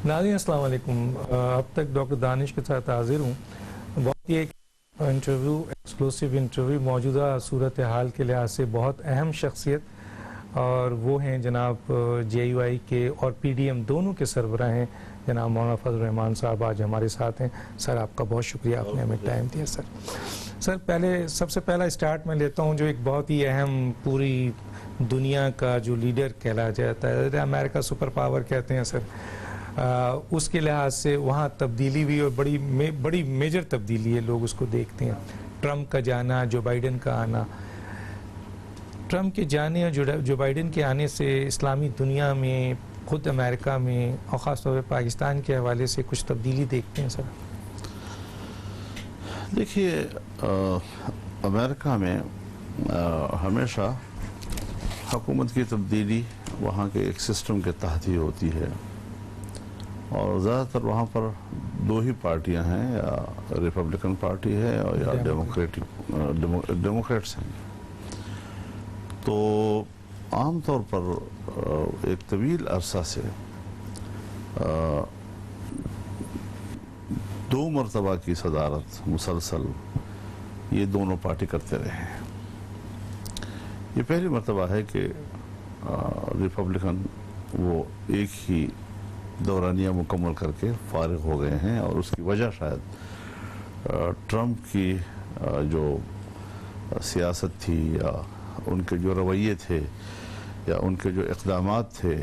ناظرین السلام علیکم. اب تک ڈاکٹر دانش کے ساتھ حاضر ہوں. بہت ہی ایک انٹرویو ایکسکلوسیو انٹرویو موجودہ صورتحال کے لحاظ سے بہت اہم شخصیت اور وہ ہیں جناب JUI کے اور PDM دونوں کے سربراہ ہیں جناب مولانا فضل الرحمان صاحب آج ہمارے ساتھ ہیں. سر آپ کا بہت شکریہ, آپ نے ہمیں ٹائم دیا. سر سب سے پہلا اسٹارٹ میں لیتا ہوں جو ایک بہت ہی اہم پوری دنیا کا جو لیڈر کہلا جاتا ہے, امریکہ سپر پاور کہتے ہیں سر, اس کے لحاظ سے وہاں تبدیلی بھی اور بڑی میجر تبدیلی ہے, لوگ اس کو دیکھتے ہیں. ٹرمپ کا جانا, جو بائیڈن کا آنا. ٹرمپ کے جانے اور جو بائیڈن کے آنے سے اسلامی دنیا میں, خود امریکہ میں اور خاص طور پہ پاکستان کے حوالے سے کچھ تبدیلی دیکھتے ہیں سر؟ دیکھیے, امریکہ میں ہمیشہ حکومت کی تبدیلی وہاں کے ایک سسٹم کے تحت ہی ہوتی ہے, اور زیادہ تر وہاں پر دو ہی پارٹیاں ہیں, یا ریپبلکن پارٹی ہے اور یا ڈیموکریٹس ہیں. تو عام طور پر ایک طویل عرصہ سے دو مرتبہ کی صدارت مسلسل یہ دونوں پارٹی کرتے رہے ہیں. یہ پہلی مرتبہ ہے کہ ریپبلکن وہ ایک ہی دورانیہ مکمل کر کے فارغ ہو گئے ہیں, اور اس کی وجہ شاید ٹرمپ کی جو سیاست تھی, یا ان کے جو رویے تھے, یا ان کے جو اقدامات تھے,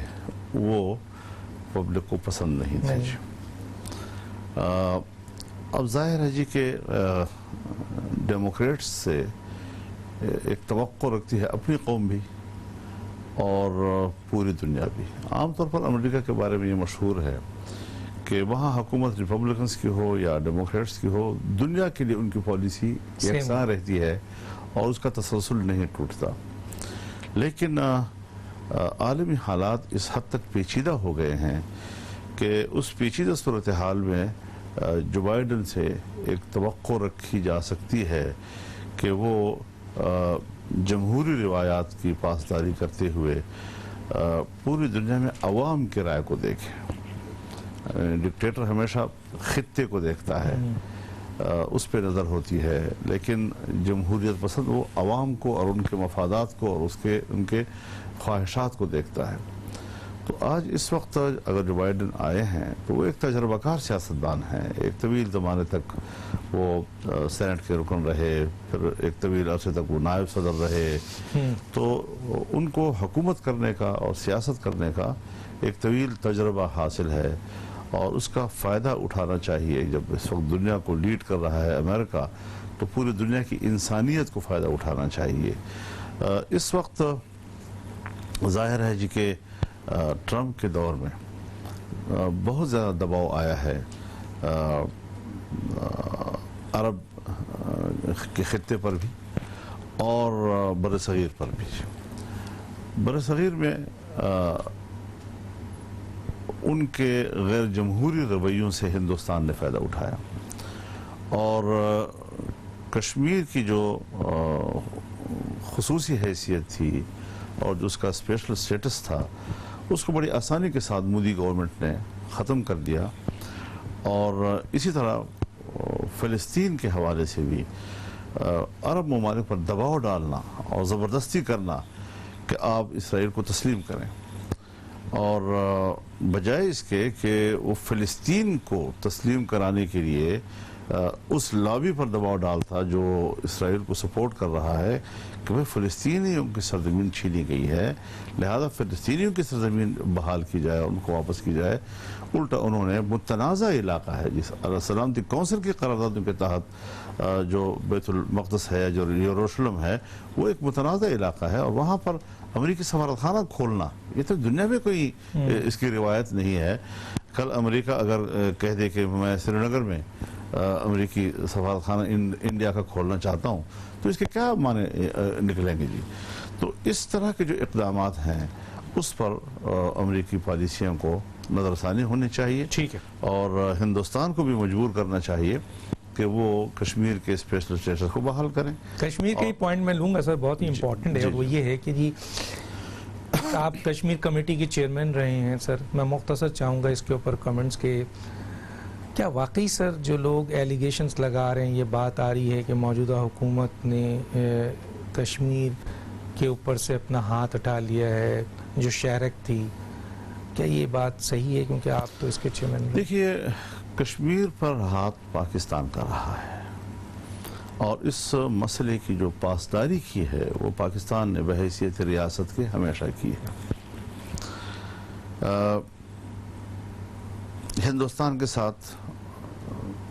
وہ پبلک کو پسند نہیں تھے. اب ظاہر ہے جی کہ ڈیموکریٹس سے ایک توقع رکھتی ہے اپنی قوم بھی اور پوری دنیا بھی. عام طور پر امریکہ کے بارے میں یہ مشہور ہے کہ وہاں حکومت ریپبلکنز کی ہو یا ڈیموکریٹس کی ہو, دنیا کے لیے ان کی پالیسی یکساں رہتی ہے اور اس کا تسلسل نہیں ٹوٹتا. لیکن عالمی حالات اس حد تک پیچیدہ ہو گئے ہیں کہ اس پیچیدہ صورتحال میں جو بائیڈن سے ایک توقع رکھی جا سکتی ہے کہ وہ جمہوری روایات کی پاسداری کرتے ہوئے پوری دنیا میں عوام کی رائے کو دیکھیں. ڈکٹیٹر ہمیشہ خطے کو دیکھتا ہے, اس پہ نظر ہوتی ہے, لیکن جمہوریت پسند وہ عوام کو اور ان کے مفادات کو اور ان کے خواہشات کو دیکھتا ہے. تو آج اس وقت اگر جو بائیڈن آئے ہیں تو وہ ایک تجربہ کار سیاستدان ہیں. ایک طویل زمانے تک وہ سینٹ کے رکن رہے, پھر ایک طویل عرصے تک وہ نائب صدر رہے, تو ان کو حکومت کرنے کا اور سیاست کرنے کا ایک طویل تجربہ حاصل ہے, اور اس کا فائدہ اٹھانا چاہیے. جب اس وقت دنیا کو لیڈ کر رہا ہے امریکہ, تو پوری دنیا کی انسانیت کو فائدہ اٹھانا چاہیے. اس وقت ظاہر ہے جی کہ ٹرمپ کے دور میں بہت زیادہ دباؤ آیا ہے عرب کے خطے پر بھی اور برصغیر پر بھی. برصغیر میں ان کے غیر جمہوری رویوں سے ہندوستان نے فائدہ اٹھایا, اور کشمیر کی جو خصوصی حیثیت تھی اور جو اس کا اسپیشل سٹیٹس تھا, اس کو بڑی آسانی کے ساتھ مودی گورنمنٹ نے ختم کر دیا. اور اسی طرح فلسطین کے حوالے سے بھی عرب ممالک پر دباؤ ڈالنا اور زبردستی کرنا کہ آپ اسرائیل کو تسلیم کریں, اور بجائے اس کے کہ وہ فلسطین کو تسلیم کرانے کے لیے اس لابی پر دباؤ ڈالتا جو اسرائیل کو سپورٹ کر رہا ہے کہ وہ فلسطینیوں کی سرزمین چھینی گئی ہے, لہذا فلسطینیوں کی سرزمین بحال کی جائے, ان کو واپس کی جائے. الٹا انہوں نے متنازع علاقہ ہے جس سلامتی کونسل کی قراردادوں کے تحت جو بیت المقدس ہے, جو یروشلم ہے, وہ ایک متنازع علاقہ ہے, اور وہاں پر امریکی سفارتخانہ کھولنا یہ تو دنیا میں کوئی اس کی روایت نہیں ہے. کل امریکہ اگر کہہ دے کہ میں سری نگر میں امریکی سفارتخانہ انڈیا کا کھولنا چاہتا ہوں, تو اس کے کیا معنی نکلیں گے جی. تو اس طرح کے جو اقدامات ہیں اس پر امریکی پالیسیوں کو نظر ثانی ہونی چاہیے, ٹھیک ہے, اور ہندوستان کو بھی مجبور کرنا چاہیے کہ وہ کشمیر کے اسپیشل اسٹیٹس کو بحال کریں. کشمیر کا ہی پوائنٹ میں لوں گا سر, بہت ہی امپورٹنٹ ہے, وہ یہ ہے کہ جی آپ کشمیر کمیٹی کے چیئرمین رہے ہیں سر، میں مختصر چاہوں گا اس کے اوپر کمنٹس کے، کیا واقعی سر جو لوگ ایلیگیشنز لگا رہے ہیں، یہ بات آ رہی ہے کہ موجودہ حکومت نے کشمیر کے اوپر سے اپنا ہاتھ اٹھا لیا ہے جو شہرک تھی، کیا یہ بات صحیح ہے؟ کیونکہ آپ تو اس کے چیئرمین ہیں۔ دیکھیے، کشمیر پر ہاتھ پاکستان کا رہا ہے، اور اس مسئلے کی جو پاسداری کی ہے وہ پاکستان نے بحیثیت ریاست کے ہمیشہ کی ہے۔ ہندوستان کے ساتھ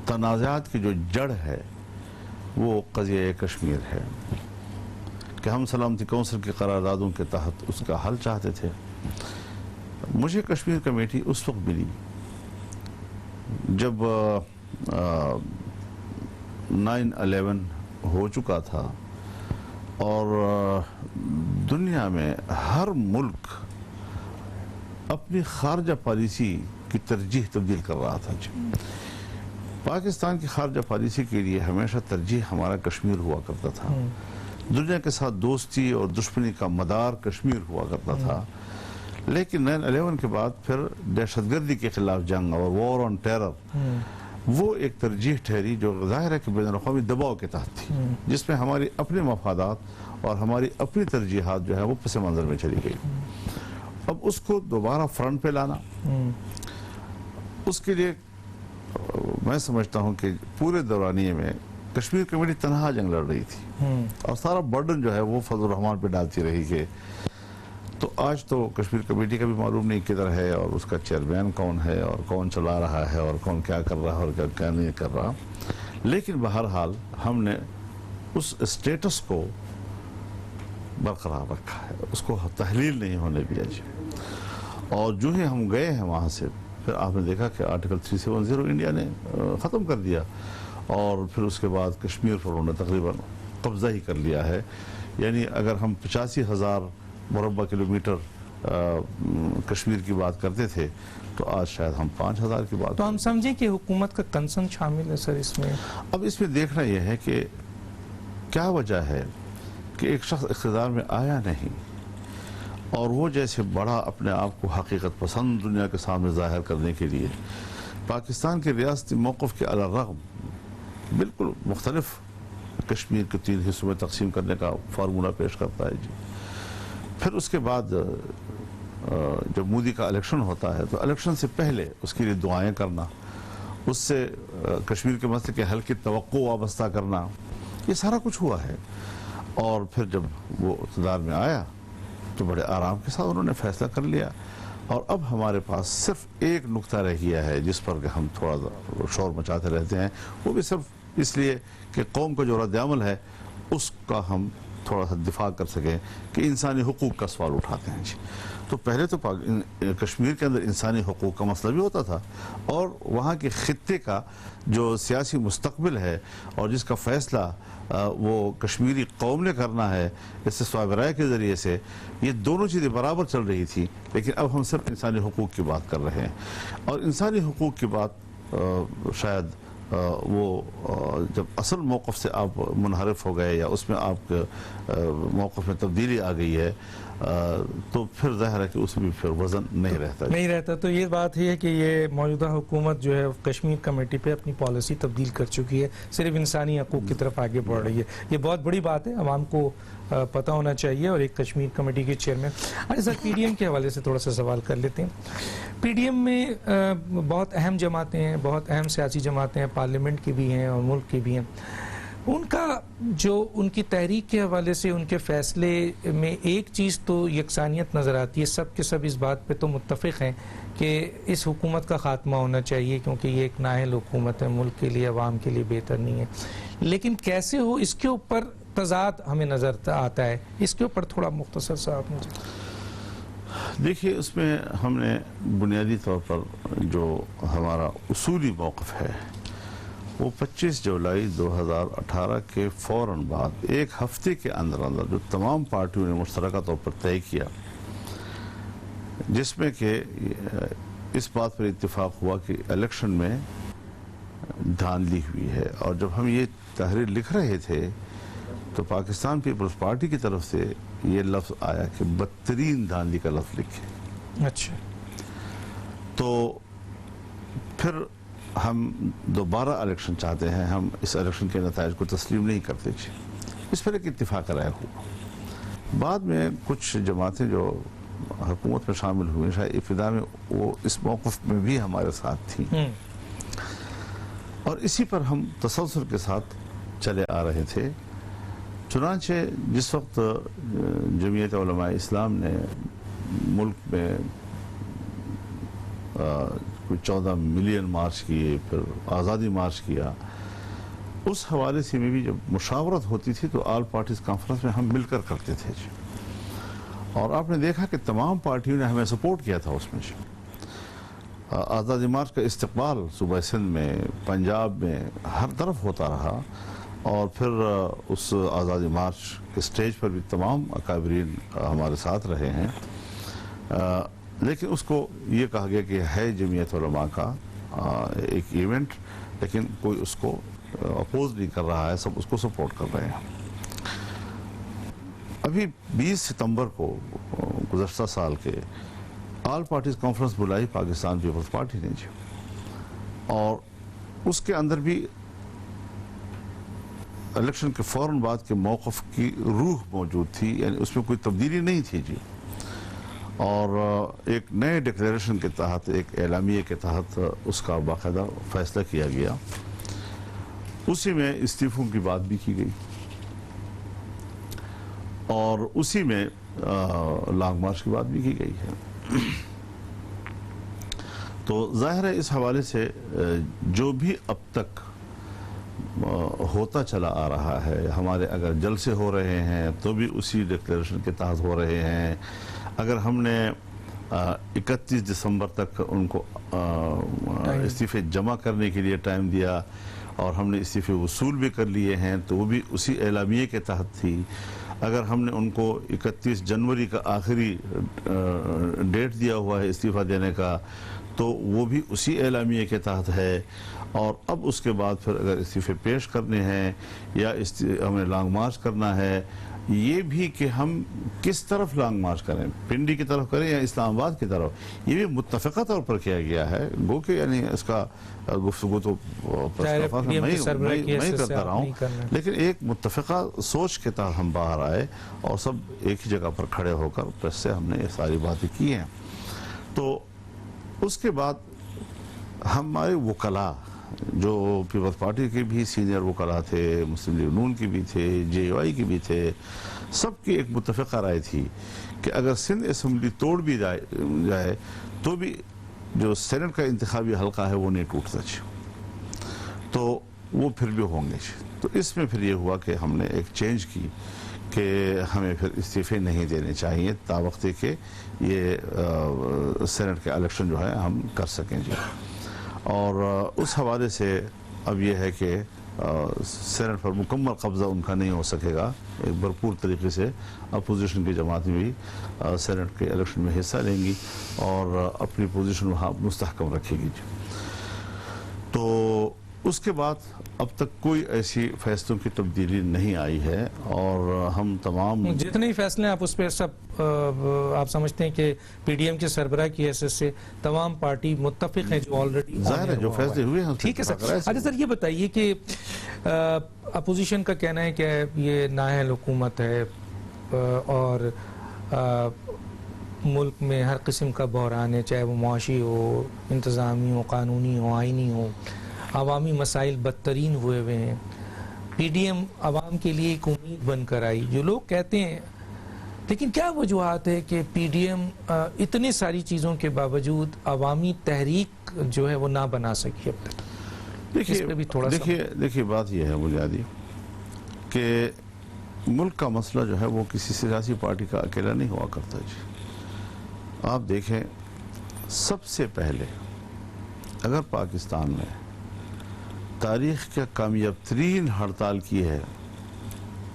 تنازعات کی جو جڑ ہے وہ قضیہ کشمیر ہے کہ ہم سلامتی کونسل کی قراردادوں کے تحت اس کا حل چاہتے تھے۔ مجھے کشمیر کمیٹی اس وقت ملی جب 9/11 ہو چکا تھا اور دنیا میں ہر ملک اپنی خارجہ پالیسی کی ترجیح تبدیل کر رہا تھا۔ پاکستان کی خارجہ پالیسی کے لیے ہمیشہ ترجیح ہمارا کشمیر ہوا کرتا تھا، دنیا کے ساتھ دوستی اور دشمنی کا مدار کشمیر ہوا کرتا تھا، لیکن 9/11 کے بعد پھر دہشت گردی کے خلاف جنگ اور وار آن ٹیرر وہ ایک ترجیح ٹھہری جو ظاہر ہے کہ بین الاقوامی دباؤ کے تحت تھی، جس میں ہماری اپنے مفادات اور ہماری اپنی ترجیحات جو ہے وہ پس منظر میں چلی گئی۔ اب اس کو دوبارہ فرنٹ پہ لانا، اس کے لیے میں سمجھتا ہوں کہ پورے دورانیے میں کشمیر کمیٹی تنہا جنگ لڑ رہی تھی اور سارا برڈن جو ہے وہ فضل الرحمان پہ ڈالتی رہی کہ تو آج تو کشمیر کمیٹی کا بھی معلوم نہیں کدھر ہے اور اس کا چیئرمین کون ہے اور کون چلا رہا ہے اور کون کیا کر رہا ہے اور کیا نہیں کر رہا، لیکن بہرحال ہم نے اس اسٹیٹس کو برقرار رکھا ہے، اس کو تحلیل نہیں ہونے دیا جی۔ اور جو ہی ہم گئے ہیں وہاں سے، پھر آپ نے دیکھا کہ آرٹیکل 370 انڈیا نے ختم کر دیا، اور پھر اس کے بعد کشمیر پر انہوں نے تقریباً قبضہ ہی کر لیا ہے۔ یعنی اگر ہم 85,000 مربع کلومیٹر کشمیر کی بات کرتے تھے تو آج شاید ہم 5,000 کی بات۔ تو ہم سمجھیں کہ حکومت کا کنسرن شامل ہے سر اس میں؟ اب اس میں دیکھنا یہ ہے کہ کیا وجہ ہے کہ ایک شخص اقتدار میں آیا نہیں اور وہ جیسے بڑا اپنے آپ کو حقیقت پسند دنیا کے سامنے ظاہر کرنے کے لیے پاکستان کے ریاستی موقف کے علی الرغم بالکل مختلف کشمیر کے 3 حصوں میں تقسیم کرنے کا فارمولہ پیش کرتا ہے جی۔ پھر اس کے بعد جب مودی کا الیکشن ہوتا ہے تو الیکشن سے پہلے اس کے لیے دعائیں کرنا، اس سے کشمیر کے مسئلے کے حل کی توقع وابستہ کرنا، یہ سارا کچھ ہوا ہے۔ اور پھر جب وہ اقتدار میں آیا تو بڑے آرام کے ساتھ انہوں نے فیصلہ کر لیا، اور اب ہمارے پاس صرف ایک نقطہ رہ گیا ہے جس پر ہم تھوڑا شور مچاتے رہتے ہیں، وہ بھی صرف اس لیے کہ قوم کا جو رد عمل ہے اس کا ہم تھوڑا سا دفاع کر سکیں کہ انسانی حقوق کا سوال اٹھاتے ہیں جی۔ تو پہلے تو کشمیر کے اندر انسانی حقوق کا مسئلہ بھی ہوتا تھا، اور وہاں کے خطے کا جو سیاسی مستقبل ہے اور جس کا فیصلہ وہ کشمیری قوم نے کرنا ہے استصواب رائے کے ذریعے سے، یہ دونوں چیزیں برابر چل رہی تھی، لیکن اب ہم صرف انسانی حقوق کی بات کر رہے ہیں۔ اور انسانی حقوق کی بات شاید وہ جب اصل موقف سے آپ منحرف ہو گئے یا اس میں آپ کے موقف میں تبدیلی آ گئی ہے تو پھر ظاہر ہے کہ اس میں پھر وزن نہیں رہتا۔ تو یہ بات ہے کہ یہ موجودہ حکومت جو ہے کشمیر کمیٹی پہ اپنی پالیسی تبدیل کر چکی ہے، صرف انسانی حقوق کی طرف آگے بڑھ رہی ہے، یہ بہت بڑی بات ہے، عوام کو پتہ ہونا چاہیے۔ اور ایک کشمیر کمیٹی کے چیئرمین، اچھا سر پی ڈی ایم کے حوالے سے تھوڑا سا سوال کر لیتے ہیں۔ پی ڈی ایم میں بہت اہم جماعتیں ہیں، بہت اہم سیاسی جماعتیں ہیں، پارلیمنٹ کی بھی ہیں اور ملک کی بھی ہیں، ان کا جو ان کی تحریک کے حوالے سے ان کے فیصلے میں ایک چیز تو یکسانیت نظر آتی ہے، سب کے سب اس بات پہ تو متفق ہیں کہ اس حکومت کا خاتمہ ہونا چاہیے کیونکہ یہ ایک نااہل حکومت ہے، ملک کے لیے عوام کے لیے بہتر نہیں ہے، لیکن کیسے ہو اس کے اوپر تضاد ہمیں نظر آتا ہے، اس کے اوپر تھوڑا مختصر سا آپ مجھے۔ دیکھیے، اس میں ہم نے بنیادی طور پر جو ہمارا اصولی موقف ہے وہ 25 جولائی 2018 کے فوراً بعد ایک ہفتے کے اندر جو تمام پارٹیوں نے مشترکہ طور پر طے کیا، جس میں کہ اس بات پر اتفاق ہوا کہ الیکشن میں دھاندلی ہوئی ہے۔ اور جب ہم یہ تحریر لکھ رہے تھے تو پاکستان پیپلز پارٹی کی طرف سے یہ لفظ آیا کہ بدترین دھاندلی کا لفظ لکھے. اچھا. تو پھر ہم دوبارہ الیکشن چاہتے ہیں, ہم اس الیکشن کے نتائج کو تسلیم نہیں کرتے. اس پر ایک اتفاق رائے ہوا. بعد میں کچھ جماعتیں جو حکومت میں شامل ہوئی, شاید ابتدا میں وہ اس موقف میں بھی ہمارے ساتھ تھیں, اور اسی پر ہم تسلسل کے ساتھ چلے آ رہے تھے. چنانچہ جس وقت جمعیت علماء اسلام نے ملک میں کوئی 14 ملین مارچ کیے, پھر آزادی مارچ کیا, اس حوالے سے بھی جب مشاورت ہوتی تھی تو آل پارٹیز کانفرنس میں ہم مل کر کرتے تھے. اور آپ نے دیکھا کہ تمام پارٹیوں نے ہمیں سپورٹ کیا تھا. اس میں آزادی مارچ کا استقبال صوبہ سندھ میں, پنجاب میں, ہر طرف ہوتا رہا. اور پھر اس آزادی مارچ کے سٹیج پر بھی تمام اکابرین ہمارے ساتھ رہے ہیں. لیکن اس کو یہ کہا گیا کہ ہے جمعیت علماء کا ایک ایونٹ, لیکن کوئی اس کو اپوز نہیں کر رہا ہے, سب اس کو سپورٹ کر رہے ہیں. ابھی 20 ستمبر کو گزشتہ سال کے آل پارٹیز کانفرنس بلائی پاکستان پیپلز پارٹی نے, اور اس کے اندر بھی الیکشن کے فوراً بعد کے موقف کی روح موجود تھی, یعنی اس میں کوئی تبدیلی نہیں تھی اور ایک نئے ڈکلیریشن کے تحت, ایک اعلامیے کے تحت اس کا باقاعدہ فیصلہ کیا گیا. اسی میں استعفوں کی بات بھی کی گئی, اور اسی میں لانگ مارچ کی بات بھی کی گئی ہے. تو ظاہر ہے اس حوالے سے جو بھی اب تک ہوتا چلا آ رہا ہے, ہمارے اگر جلسے ہو رہے ہیں تو بھی اسی ڈکلیریشن کے تحت ہو رہے ہیں. اگر ہم نے 31 دسمبر تک ان کو استعفے جمع کرنے کے لیے ٹائم دیا اور ہم نے استعفے وصول بھی کر لیے ہیں تو وہ بھی اسی اعلامیے کے تحت تھی. اگر ہم نے ان کو 31 جنوری کا آخری ڈیٹ دیا ہوا ہے استعفیٰ دینے کا تو وہ بھی اسی اعلامیے کے تحت ہے. اور اب اس کے بعد پھر اگر استعفے پیش کرنے ہیں یا ہمیں لانگ مارچ کرنا ہے, یہ بھی کہ ہم کس طرف لانگ مارچ کریں, پنڈی کی طرف کریں یا اسلام آباد کی طرف, یہ بھی متفقہ طور پر کیا گیا ہے. گو کہ یعنی اس کا گفتگو تو میں کرتا رہا ہوں, لیکن ایک متفقہ سوچ کے تحت ہم باہر آئے اور سب ایک ہی جگہ پر کھڑے ہو کر پریس سے ہم نے یہ ساری باتیں کی ہیں. تو اس کے بعد ہمارے وکلاء جو پیپلز پارٹی کے بھی سینئر وکلاء تھے, مسلم لیگ نون کی بھی تھے, جے یو آئی کی بھی تھے, سب کی ایک متفقہ رائے تھی کہ اگر سندھ اسمبلی توڑ بھی جائے تو بھی جو سینٹ کا انتخابی حلقہ ہے وہ نہیں ٹوٹتا, تو وہ پھر بھی ہوں گے. تو اس میں پھر یہ ہوا کہ ہم نے ایک چینج کی کہ ہمیں پھر استعفے نہیں دینے چاہیے تاوقتے کہ یہ سینٹ کے الیکشن جو ہے ہم کر سکیں. اور اس حوالے سے اب یہ ہے کہ سینٹ پر مکمل قبضہ ان کا نہیں ہو سکے گا. ایک بھرپور طریقے سے اپوزیشن کی جماعتیں بھی سینٹ کے الیکشن میں حصہ لیں گی اور اپنی پوزیشن وہاں مستحکم رکھے گی. تو اس کے بعد اب تک کوئی ایسی فیصلوں کی تبدیلی نہیں آئی ہے, اور ہم تمام جتنے فیصلے آپ اس پہ سب آپ سمجھتے ہیں کہ پی ڈی ایم کے سربراہ کی حیثیت سے تمام پارٹی متفق ہیں جو آلریڈی ظاہر ہے جو فیصلے ہوئے ہیں. ٹھیک ہے سر. اچھا سر, یہ بتائیے کہ اپوزیشن کا کہنا ہے کہ یہ نااہل حکومت ہے اور ملک میں ہر قسم کا بحران ہے, چاہے وہ معاشی ہو, انتظامی ہو, قانونی ہو, آئینی ہو, عوامی مسائل بدترین ہوئے ہیں. پی ڈی ایم عوام کے لیے ایک امید بن کر آئی جو لوگ کہتے ہیں, لیکن کیا وجوہات ہے کہ پی ڈی ایم اتنی ساری چیزوں کے باوجود عوامی تحریک جو ہے وہ نہ بنا سکی اب تک؟ دیکھیے بات یہ ہے بنیادی کہ ملک کا مسئلہ جو ہے وہ کسی سیاسی پارٹی کا اکیلا نہیں ہوا کرتا. آپ دیکھیں, سب سے پہلے اگر پاکستان میں تاریخ کا کامیاب ترین ہڑتال کی ہے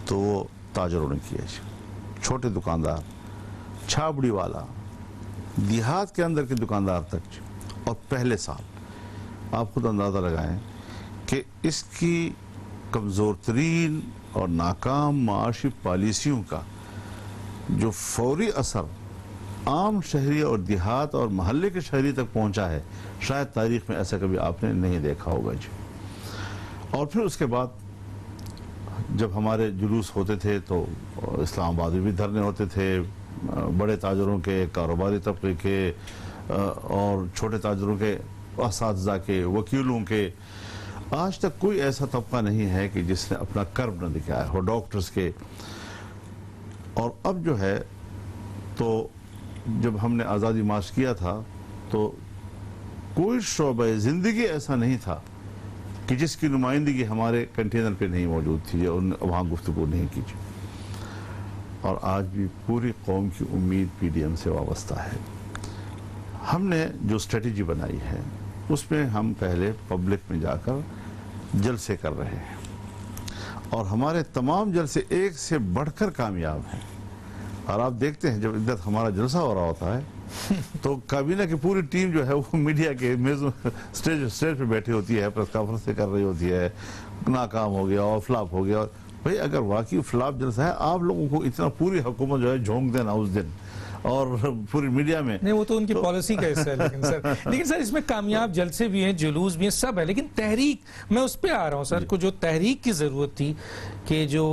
تو وہ تاجروں نے کیا ہے. چھوٹے دکاندار, چھاپڑی والا, دیہات کے اندر کے دکاندار تک. اور پہلے سال آپ خود اندازہ لگائیں کہ اس کی کمزور ترین اور ناکام معاشی پالیسیوں کا جو فوری اثر عام شہری اور دیہات اور محلے کے شہری تک پہنچا ہے، شاید تاریخ میں ایسا کبھی آپ نے نہیں دیکھا ہوگا جی۔ اور پھر اس کے بعد جب ہمارے جلوس ہوتے تھے تو اسلام آباد میں بھی دھرنے ہوتے تھے، بڑے تاجروں کے، کاروباری طبقے کے اور چھوٹے تاجروں کے، اساتذہ کے، وکیلوں کے۔ آج تک کوئی ایسا طبقہ نہیں ہے کہ جس نے اپنا کرب نہ دکھایا ہو، ڈاکٹرز کے۔ اور اب جو ہے تو جب ہم نے آزادی مارچ کیا تھا تو کوئی شعبہ زندگی ایسا نہیں تھا کہ جس کی نمائندگی ہمارے کنٹینر پہ نہیں موجود تھی اور وہاں گفتگو نہیں کی تھی۔ اور آج بھی پوری قوم کی امید پی ڈی ایم سے وابستہ ہے۔ ہم نے جو اسٹریٹجی بنائی ہے اس میں ہم پہلے پبلک میں جا کر جلسے کر رہے ہیں، اور ہمارے تمام جلسے ایک سے بڑھ کر کامیاب ہیں۔ اور آپ دیکھتے ہیں جب ادھر ہمارا جلسہ ہو رہا ہوتا ہے تو کابینہ کی پوری ٹیم جو ہے وہ میڈیا کے اسٹیج پہ بیٹھی ہوتی ہے، پریس کانفرنس کر رہی ہوتی ہے، ناکام ہو گیا اور فلاپ ہو گیا۔ بھئی اگر واقعی فلاپ جلسہ ہے، آپ لوگوں کو اتنا پوری حکومت جو ہے جھونک دینا اس دن اور پوری میڈیا میں، نہیں وہ تو ان کی پالیسی کا حصہ ہے۔ لیکن سر اس میں کامیاب جلسے بھی ہیں، جلوس بھی ہیں، سب ہے، لیکن تحریک، میں اس پہ آ رہا ہوں سر، کو جو تحریک کی ضرورت تھی کہ جو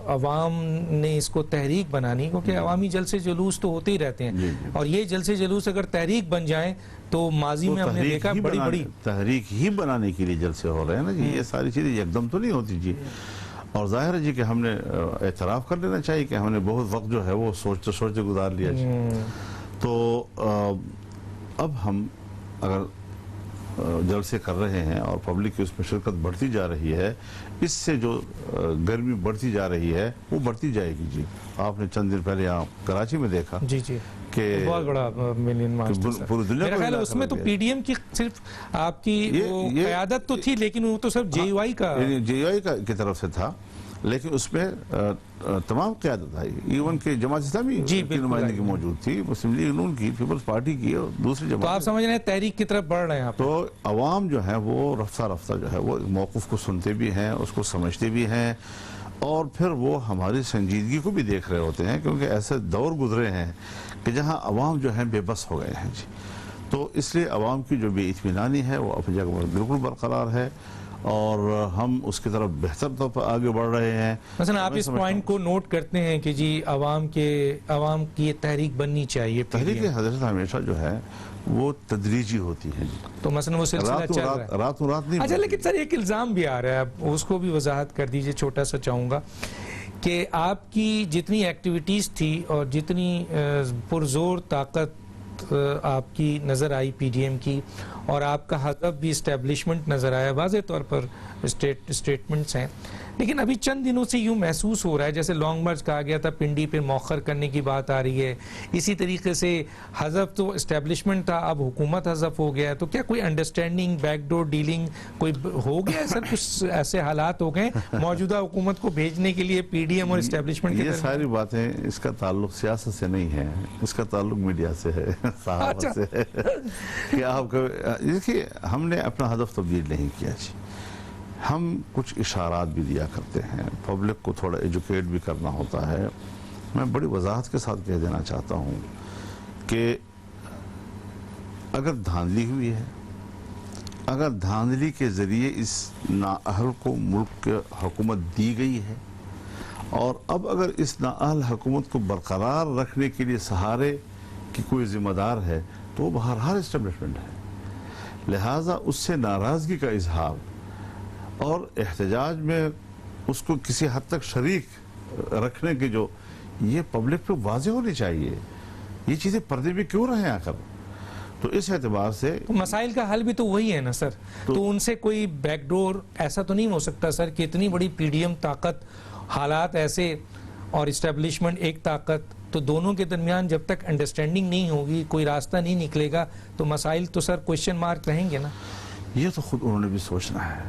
عوام نے اس کو تحریک بنانی، کیونکہ عوامی جلسے جلوس تو ہوتے ہی رہتے ہیں، اور یہ جلسے جلوس اگر تحریک بن جائیں تو ماضی میں ہم نے دیکھا بڑی تحریک ہی بنانے کے لیے جلسے ہو رہے ہیں نا جی۔ یہ ساری چیزیں یکدم تو نہیں ہوتی جی۔ اور ظاہر ہے جی کہ ہم نے اعتراف کر لینا چاہیے کہ ہم نے بہت وقت جو ہے وہ سوچتے سوچتے گزار لیا جی۔ تو اب ہم اگر جلسے کر رہے ہیں اور پبلک کی اس میں شرکت بڑھتی جا رہی ہے، اس سے جو گرمی بڑھتی جا رہی ہے وہ بڑھتی جائے گی جی۔ آپ نے چند دن پہلے یہاں کراچی میں دیکھا کہ بہت بڑا ملین مارچ تھا، پوری دنیا میرا خیال ہے اس میں تو پی ڈی ایم کی صرف آپ کی قیادت تو تھی، لیکن وہ تو صرف جے یو آئی کی طرف سے تھا، لیکن اس میں تمام قیادت آئی، ایون کہ جماعت اسلامی کی نمائندگی موجود تھی، مسلم لیگ نون کی، پیپلز پارٹی کی اور دوسری جماعت۔ تو آپ سمجھ رہے ہیں تحریک کی طرف بڑھ رہے ہیں آپ؟ تو عوام جو ہے وہ رفتہ رفتہ جو ہے وہ موقف کو سنتے بھی ہیں، اس کو سمجھتے بھی ہیں، اور پھر وہ ہماری سنجیدگی کو بھی دیکھ رہے ہوتے ہیں، کیونکہ ایسے دور گزرے ہیں کہ جہاں عوام جو ہیں بے بس ہو گئے ہیں جی۔ تو اس لیے عوام کی جو بے اطمینانی ہے وہ اپنی جگہ پر بالکل برقرار ہے، اور ہم اس کی طرف بہتر طور پر آگے بڑھ رہے ہیں۔ مثلا آپ اس پوائنٹ کو نوٹ کرتے ہیں کہ جی عوام کی یہ تحریک بننی چاہیے، تحریک حضرت ہمیشہ جو ہے وہ تدریجی ہوتی ہے جی۔ تو مثلا وہ سلسلہ چل رہا ہے رات نہیں۔ اچھا، لیکن سر ایک الزام بھی آ رہا ہے، اس کو بھی وضاحت کر دیجئے، چھوٹا سا چاہوں گا کہ آپ کی جتنی ایکٹیویٹیز تھی اور جتنی پرزور طاقت آپ کی نظر آئی پی ڈی ایم کی، اور آپ کا ہدف بھی اسٹیبلشمنٹ نظر آیا، واضح طور پر اسٹیٹمنٹس ہیں، لیکن ابھی چند دنوں سے یوں محسوس ہو رہا ہے جیسے لانگ مارچ کہا گیا تھا، پنڈی پہ موخر کرنے کی بات آ رہی ہے، اسی طریقے سے حذف تو اسٹیبلشمنٹ تھا، اب حکومت حذف ہو گیا، تو کیا کوئی انڈرسٹینڈنگ، بیک ڈور ڈیلنگ کوئی ہو گیا ہے سر؟ کچھ ایسے حالات ہو گئے موجودہ حکومت کو بھیجنے کے لیے پی ڈی ایم اور اسٹیبلشمنٹ کے؟ یہ ساری باتیں، اس کا تعلق سیاست سے نہیں ہے، اس کا تعلق میڈیا سے ہے، صحافت سے ہے کہ آپ کو دیکھیے، ہم نے اپنا ہدف تبدیل نہیں کیا جی۔ ہم کچھ اشارات بھی دیا کرتے ہیں، پبلک کو تھوڑا ایجوکیٹ بھی کرنا ہوتا ہے۔ میں بڑی وضاحت کے ساتھ کہہ دینا چاہتا ہوں کہ اگر دھاندلی ہوئی ہے، اگر دھاندلی کے ذریعے اس نااہل کو ملک کی حکومت دی گئی ہے، اور اب اگر اس نااہل حکومت کو برقرار رکھنے کے لیے سہارے کی کوئی ذمہ دار ہے تو وہ بہرحال اسٹیبلشمنٹ ہے، لہٰذا اس سے ناراضگی کا اظہار اور احتجاج میں اس کو کسی حد تک شریک رکھنے کے جو یہ پبلک پہ واضح ہونی چاہیے، یہ چیزیں پردے بھی کیوں رہے آخر؟ تو اس اعتبار سے مسائل کا حل بھی تو وہی ہے نا سر، تو ان سے کوئی بیک ڈور ایسا تو نہیں ہو سکتا سر کہ اتنی بڑی پی ڈی ایم طاقت، حالات ایسے اور اسٹیبلشمنٹ ایک طاقت، تو دونوں کے درمیان جب تک انڈرسٹینڈنگ نہیں ہوگی، کوئی راستہ نہیں نکلے گا، تو مسائل تو سر کوشچن مارک رہیں گے نا؟ یہ تو خود انہوں نے بھی سوچنا ہے،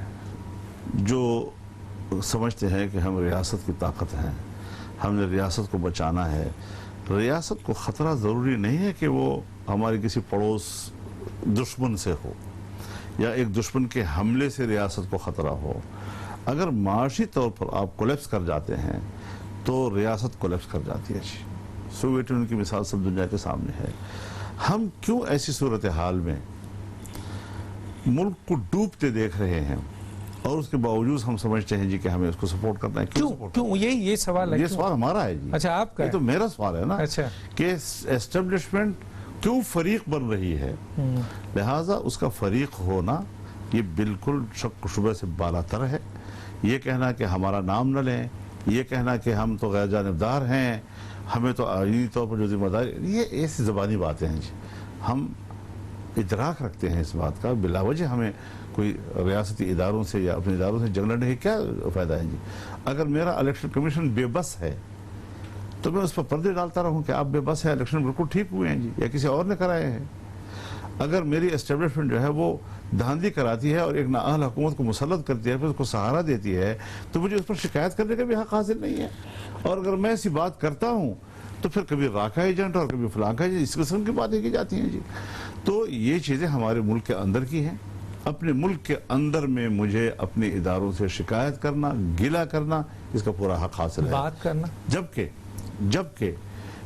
جو سمجھتے ہیں کہ ہم ریاست کی طاقت ہیں، ہم نے ریاست کو بچانا ہے۔ ریاست کو خطرہ ضروری نہیں ہے کہ وہ ہماری کسی پڑوس دشمن سے ہو، یا ایک دشمن کے حملے سے ریاست کو خطرہ ہو۔ اگر معاشی طور پر آپ کولیپس کر جاتے ہیں تو ریاست کولیپس کر جاتی ہے جی. سوویت یونین کی مثال سب دنیا کے سامنے ہے. ہم کیوں ایسی صورتحال میں ملک کو ڈوبتے دیکھ رہے ہیں اور اس کے باوجود ہم سمجھتے ہیں جی کہ ہمیں اس کو سپورٹ کرنا ہے؟ کیوں یہ سوال ہے؟ یہ سوال ہمارا ہے جی. اچھا آپ کا یہ تو میرا سوال ہے نا اچھا کہ اسٹیبلشمنٹ کیوں فریق بن رہی ہے. لہٰذا اس کا فریق ہونا یہ بالکل شک و شبہ سے بالاتر ہے. یہ کہنا کہ ہمارا نام نہ لیں، یہ کہنا کہ ہم تو غیر جانبدار ہیں، ہمیں تو آئینی طور پر جو ذمہ داری، یہ ایسی زبانی باتیں ہیں جی. ہم ادراک رکھتے ہیں اس بات کا، بلا وجہ ہمیں کوئی ریاستی اداروں سے یا اپنے اداروں سے جنگ لڑنے کی کیا فائدہ ہے جی. اگر میرا الیکشن کمیشن بے بس ہے تو میں اس پر پردے ڈالتا رہوں کہ آپ بے بس ہیں، الیکشن بالکل ٹھیک ہوئے ہیں جی یا کسی اور نے کرائے ہیں. اگر میری اسٹیبلشمنٹ جو ہے وہ دھاندلی کراتی ہے اور ایک نااہل حکومت کو مسلط کرتی ہے، پھر اس کو سہارا دیتی ہے، تو مجھے اس پر شکایت کرنے کا بھی حق حاصل نہیں ہے. اور اگر میں ایسی بات کرتا ہوں تو پھر کبھی راکھا ایجنٹ اور کبھی فلاں کا ایجنٹ، اس قسم کی باتیں کی جاتی ہیں جی. تو یہ چیزیں ہمارے ملک کے اندر کی ہیں. اپنے ملک کے اندر میں مجھے اپنے اداروں سے شکایت کرنا، گلہ کرنا، اس کا پورا حق حاصل ہے. بات کرنا، جبکہ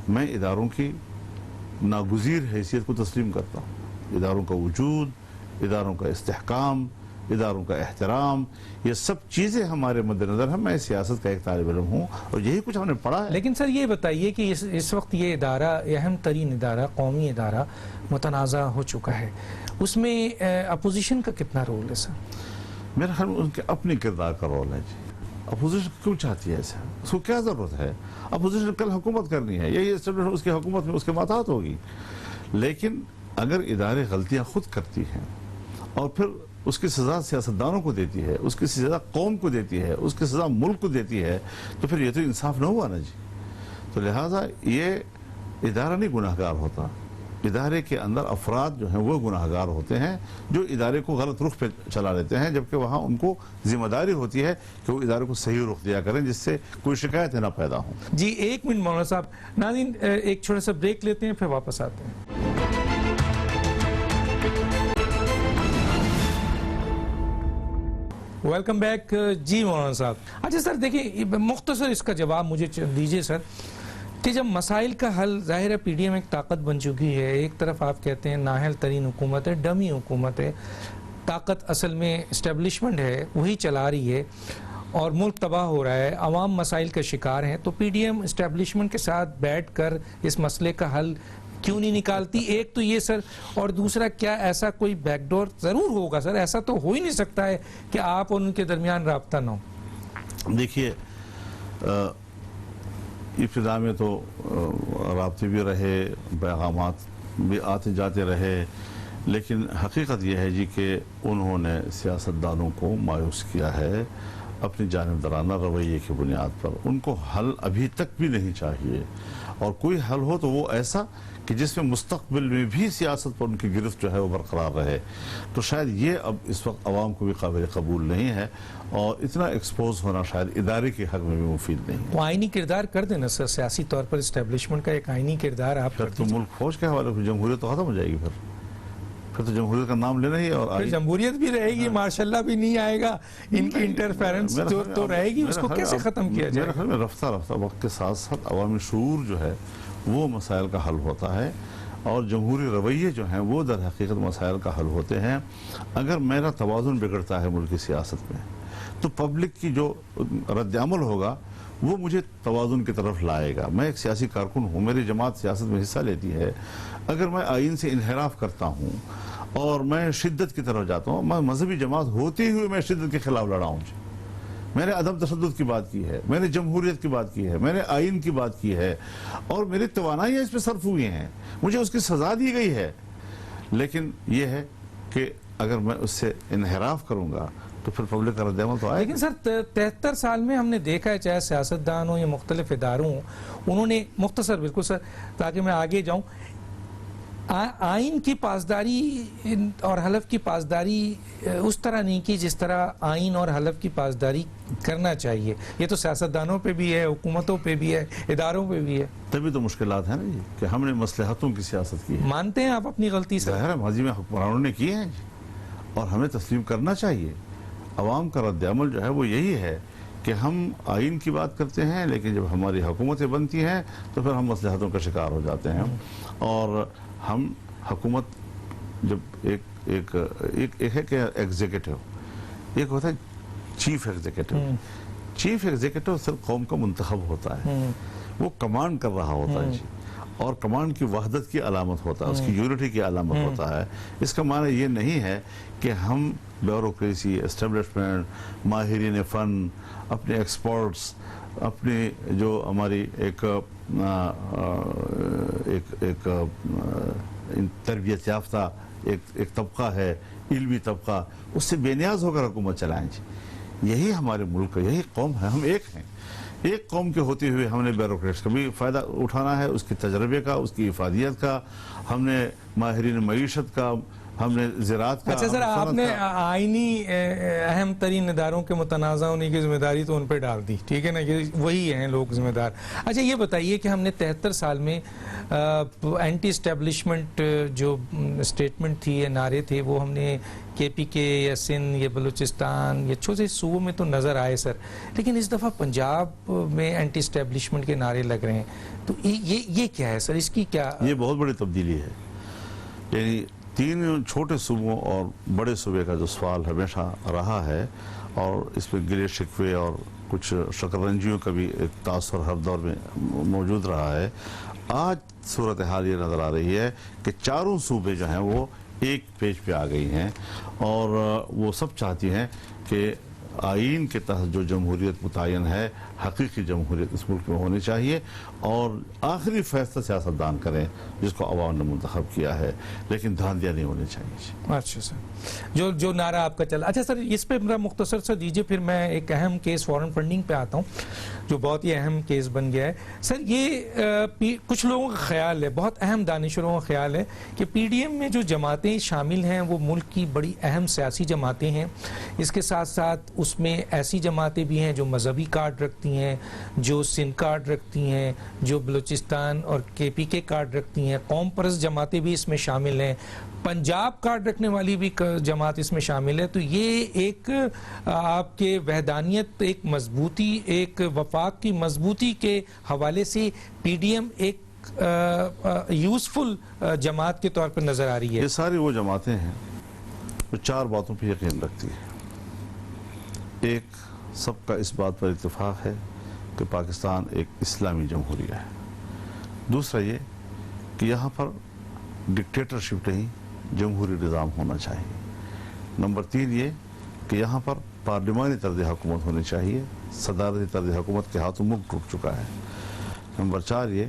میں اداروں کی ناگزیر حیثیت کو تسلیم کرتا ہوں. اداروں کا وجود، اداروں کا استحکام، اداروں کا احترام، یہ سب چیزیں ہمارے مد نظر ہیں. میں سیاست کا ایک طالب علم ہوں اور یہی کچھ ہم نے پڑھا ہے. لیکن سر یہ بتائیے کہ اس وقت یہ ادارہ، اہم ترین ادارہ، قومی ادارہ متنازع ہو چکا ہے، اس میں اپوزیشن کا کتنا رول ہے سر؟ میرا خیال میں ان کے اپنی کردار کا رول ہے جی. اپوزیشن کیوں چاہتی ہے ایسا؟ اس کو کیا ضرورت ہے؟ اپوزیشن کل حکومت کرنی ہے، یہی اس کی حکومت میں اس کے ماتحت ہوگی. لیکن اگر ادارے غلطیاں خود کرتی ہیں اور پھر اس کی سزا سیاستدانوں کو دیتی ہے، اس کی سزا قوم کو دیتی ہے، اس کی سزا ملک کو دیتی ہے، تو پھر یہ تو انصاف نہ ہوا نا جی. تو لہٰذا یہ ادارہ نہیں گناہ گار ہوتا. ادارے کے اندر افراد جو ہیں وہ گناہ گار ہوتے ہیں جو ادارے کو غلط رخ پہ چلا لیتے ہیں، جبکہ وہاں ان کو ذمہ داری ہوتی ہے کہ وہ ادارے کو صحیح رخ دیا کریں جس سے کوئی شکایتیں نہ پیدا ہوں. جی ایک منٹ مولانا صاحب. ناظرین ایک چھوٹا سا بریک لیتے ہیں، پھر واپس آتے ہیں. Welcome back. جی مولانا صاحب، اچھا سر دیکھیں مختصر اس کا جواب مجھے دیجئے سر کہ جب مسائل کا حل، ظاہر ہے پی ڈی ایم ایک طاقت بن چکی ہے، ایک طرف آپ کہتے ہیں نااہل ترین حکومت ہے، ڈمی حکومت ہے، طاقت اصل میں اسٹیبلشمنٹ ہے، وہی چلا رہی ہے اور ملک تباہ ہو رہا ہے، عوام مسائل کا شکار ہیں، تو پی ڈی ایم اسٹیبلشمنٹ کے ساتھ بیٹھ کر اس مسئلے کا حل کیوں نہیں نکالتی؟ ایک تو یہ سر، اور دوسرا کیا ایسا کوئی بیک ڈور ضرور ہوگا سر؟ ایسا تو ہو ہی نہیں سکتا ہے کہ آپ اور ان کے درمیان رابطہ نہ ہو. دیکھیے ابتدا میں تو رابطے بھی رہے، پیغامات بھی آتے جاتے رہے، لیکن حقیقت یہ ہے جی کہ انہوں نے سیاستدانوں کو مایوس کیا ہے اپنی جانبدارانہ رویے کی بنیاد پر. ان کو حل ابھی تک بھی نہیں چاہیے، اور کوئی حل ہو تو وہ ایسا کہ جس میں مستقبل میں بھی سیاست پر ان کی گرفت جو ہے وہ برقرار رہے. تو شاید یہ اب اس وقت عوام کو بھی قابل قبول نہیں ہے، اور اتنا ایکسپوز ہونا شاید ادارے کے حق میں بھی مفید نہیں ہے. وہ آئینی کردار کر دینا سر، سیاسی طور پر اسٹیبلشمنٹ کا ایک آئینی کردار آپ پھر تو ملک فوج کے حوالے سے جمہوریت تو ختم ہو جائے گی. پھر تو جمہوریت کا نام لینا ہی ہے، اور جمہوریت بھی رہے گی، ماشاء اللہ بھی نہیں آئے گا، ان کی انٹرفیرنس تو رہے گی. اس کو کیسے ختم کیا جائے؟ میرے خیال میں رفتہ وقت کے ساتھ ساتھ عوامی شعور جو ہے وہ مسائل کا حل ہوتا ہے، اور جمہوری رویے جو ہیں وہ در حقیقت مسائل کا حل ہوتے ہیں. اگر میرا توازن بگڑتا ہے ملک کی سیاست میں تو پبلک کی جو رد عمل ہوگا وہ مجھے توازن کی طرف لائے گا. میں ایک سیاسی کارکن ہوں، میری جماعت سیاست میں حصہ لیتی ہے. اگر میں آئین سے انحراف کرتا ہوں اور میں شدت کی طرف جاتا ہوں، میں مذہبی جماعت ہوتے ہوئے میں شدت کے خلاف لڑا ہوں. میں نے عدم تشدد کی بات کی ہے، میں نے جمہوریت کی بات کی ہے، میں نے آئین کی بات کی ہے، اور میری توانائیاں اس پہ صرف ہوئی ہیں، مجھے اس کی سزا دی گئی ہے. لیکن یہ ہے کہ اگر میں اس سے انحراف کروں گا تو پھر پبلک کا رد عمل تو آئے. لیکن سر 73 سال میں ہم نے دیکھا ہے، چاہے سیاستدان ہوں یا مختلف اداروں ہوں، انہوں نے مختصر بالکل سر تاکہ میں آگے جاؤں، آئین کی پاسداری اور حلف کی پاسداری اس طرح نہیں کی جس طرح آئین اور حلف کی پاسداری کرنا چاہیے. یہ تو سیاستدانوں پہ بھی ہے، حکومتوں پہ بھی ہے، اداروں پہ بھی ہے. تبھی تو مشکلات ہیں نا جی کہ ہم نے مصلحتوں کی سیاست کی ہے. مانتے ہیں آپ اپنی غلطی سے؟ ظاہر ہے ماضی میں حکمرانوں نے کی ہیں جی، اور ہمیں تسلیم کرنا چاہیے. عوام کا رد عمل جو ہے وہ یہی ہے کہ ہم آئین کی بات کرتے ہیں، لیکن جب ہماری حکومتیں بنتی ہیں تو پھر ہم مصلحتوں کا شکار ہو جاتے ہیں. اور ہم حکومت جب ایک ہے کہ ایگزیکٹو، ایک ہوتا ہے چیف ایگزیکٹو. چیف ایگزیکٹو صرف قوم کا منتخب ہوتا ہے، وہ کمانڈ کر رہا ہوتا ہے جی، اور کمانڈ کی وحدت کی علامت ہوتا ہے، اس کی یونٹی کی علامت ہوتا ہے. اس کا معنی یہ نہیں ہے کہ ہم بیوروکریسی، اسٹیبلشمنٹ، ماہرین فن، اپنے ایکسپرٹس، اپنی جو ہماری ایک تربیت یافتہ ایک طبقہ ہے، علمی طبقہ، اس سے بے نیاز ہو کر حکومت چلائیں جی. یہی ہمارے ملک کا، یہی قوم ہے. ہم ایک ہیں، ایک قوم کے ہوتے ہوئے ہم نے بیوروکریٹس کا بھی فائدہ اٹھانا ہے، اس کے تجربے کا، اس کی افادیت کا. ہم نے ماہرین معیشت کا، ہم نے زراعت کا. اچھا سر، آپ نے آئینی اہم ترین اداروں کے متنازع ہونے کی ذمہ داری تو ان پہ ڈال دی، ٹھیک ہے نا، کہ وہی ہیں لوگ ذمہ دار. اچھا یہ بتائیے کہ ہم نے 73 سال میں اینٹی اسٹیبلشمنٹ جو اسٹیٹمنٹ تھی یا نعرے تھے، وہ ہم نے کے پی کے یا سندھ یا بلوچستان یا چھوٹے صوبوں میں تو نظر آئے سر، لیکن اس دفعہ پنجاب میں اینٹی اسٹیبلشمنٹ کے نعرے لگ رہے ہیں. تو یہ کیا ہے سر، اس کی کیا؟ یہ بہت بڑی تبدیلی ہے. یعنی 3 چھوٹے صوبوں اور بڑے صوبے کا جو سوال ہمیشہ رہا ہے، اور اس پہ گلے شکوے اور کچھ شکرنجیوں کا بھی ایک تاثر ہر دور میں موجود رہا ہے. آج صورتحال یہ نظر آ رہی ہے کہ چاروں صوبے جو ہیں وہ ایک پیج پہ آ گئی ہیں، اور وہ سب چاہتی ہیں کہ آئین کے تحت جو جمہوریت متعین ہے، حقیقی جمہوریت اس ملک میں ہونی چاہیے، اور آخری فیصلہ سیاستدان کریں جس کو عوام نے منتخب کیا ہے، لیکن دھاندلیاں نہیں ہونی چاہیے. اچھا سر، جو نعرہ آپ کا چلا. اچھا سر، اس پہ میرا مختصر سا دیجئے، پھر میں ایک اہم کیس فارن فنڈنگ پہ آتا ہوں جو بہت ہی اہم کیس بن گیا ہے. سر یہ کچھ لوگوں کا خیال ہے، بہت اہم دانشوروں کا خیال ہے کہ پی ڈی ایم میں جو جماعتیں شامل ہیں وہ ملک کی بڑی اہم سیاسی جماعتیں ہیں. اس کے ساتھ ساتھ اس میں ایسی جماعتیں بھی ہیں جو مذہبی کارڈ رکھتی ہیں، جو سندھ کارڈ رکھتی ہیں، جو بلوچستان اور کے پی کے کارڈ رکھتی ہیں. قوم پرست جماعتیں بھی اس میں شامل ہیں، پنجاب کارڈ رکھنے والی بھی جماعت اس میں شامل ہے. تو یہ ایک آپ کے وحدانیت، ایک مضبوطی، ایک وفاق کی مضبوطی کے حوالے سے پی ڈی ایم ایک یوزفل جماعت کے طور پر نظر آ رہی ہے. یہ ساری وہ جماعتیں ہیں جو 4 باتوں پہ یقین رکھتی ہیں. ایک، سب کا اس بات پر اتفاق ہے کہ پاکستان ایک اسلامی جمہوریہ ہے. دوسرا یہ کہ یہاں پر ڈکٹیٹرشپ نہیں، جمہوری نظام ہونا چاہیے. نمبر 3 یہ کہ یہاں پر پارلیمانی طرز حکومت ہونی چاہیے، صدارتی طرز حکومت کے ہاتھوں ملک ٹوٹ چکا ہے. نمبر 4 یہ